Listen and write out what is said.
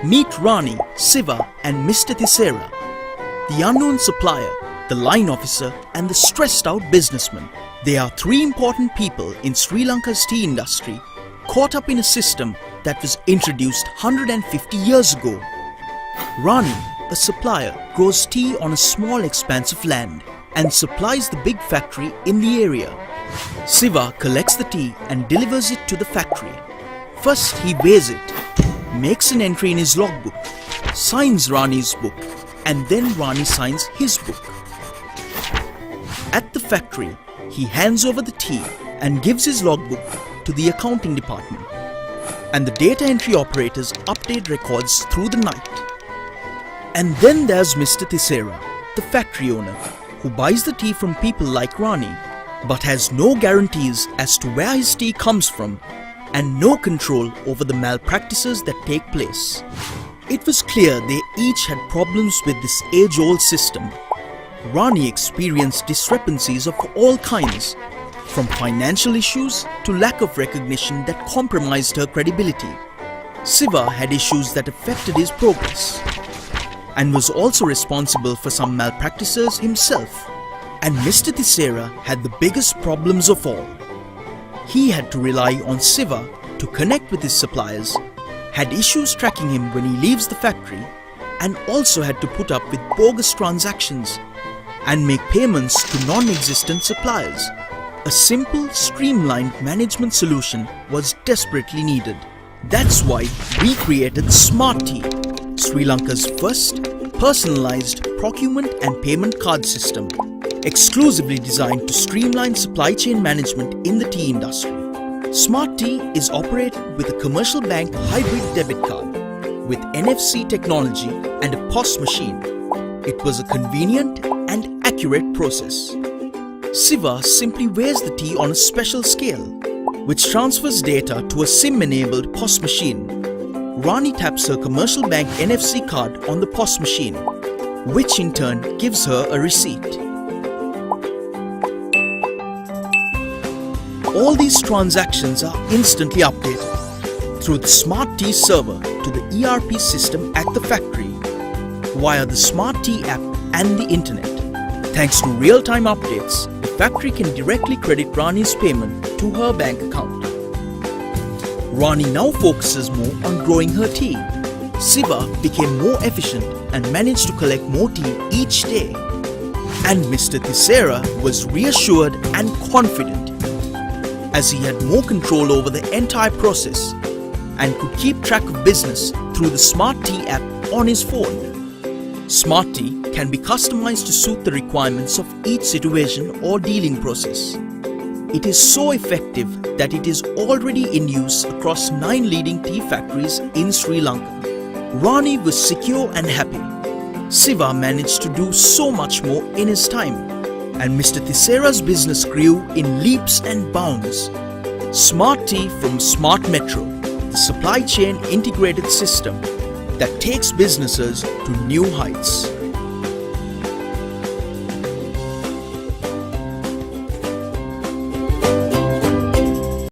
Meet Rani, Siva and Mr. Thisera, the unknown supplier, the line officer and the stressed out businessman. They are three important people in Sri Lanka's tea industry caught up in a system that was introduced 150 years ago. Rani, a supplier, grows tea on a small expanse of land and supplies the big factory in the area. Siva collects the tea and delivers it to the factory. First he weighs it, makes an entry in his logbook, signs Rani's book, and then Rani signs his book. At the factory, he hands over the tea and gives his logbook to the accounting department. And the data entry operators update records through the night. And then there's Mr. Thisera, the factory owner, who buys the tea from people like Rani, but has no guarantees as to where his tea comes from and no control over the malpractices that take place. It was clear they each had problems with this age-old system. Rani experienced discrepancies of all kinds, from financial issues to lack of recognition that compromised her credibility. Siva had issues that affected his progress and was also responsible for some malpractices himself. And Mr. Thisera had the biggest problems of all. He had to rely on Siva to connect with his suppliers, had issues tracking him when he leaves the factory, and also had to put up with bogus transactions and make payments to non-existent suppliers. A simple, streamlined management solution was desperately needed. That's why we created Smart Tea, Sri Lanka's first personalized procurement and payment card system, exclusively designed to streamline supply chain management in the tea industry. Smart Tea is operated with a commercial bank hybrid debit card with NFC technology and a POS machine. It was a convenient and accurate process. Siva simply weighs the tea on a special scale, which transfers data to a SIM-enabled POS machine. Rani taps her commercial bank NFC card on the POS machine, which in turn gives her a receipt. All these transactions are instantly updated through the Smart Tea server to the ERP system at the factory via the Smart Tea app and the internet. Thanks to real-time updates, the factory can directly credit Rani's payment to her bank account. Rani now focuses more on growing her tea. Siva became more efficient and managed to collect more tea each day. And Mr. Thisera was reassured and confident as he had more control over the entire process and could keep track of business through the Smart Tea app on his phone. Smart Tea can be customized to suit the requirements of each situation or dealing process. It is so effective that it is already in use across 9 leading tea factories in Sri Lanka. Rani was secure and happy. Siva managed to do so much more in his time, and Mr. Thisera's business grew in leaps and bounds. Smart Tea from Smart Metro, the supply chain integrated system that takes businesses to new heights.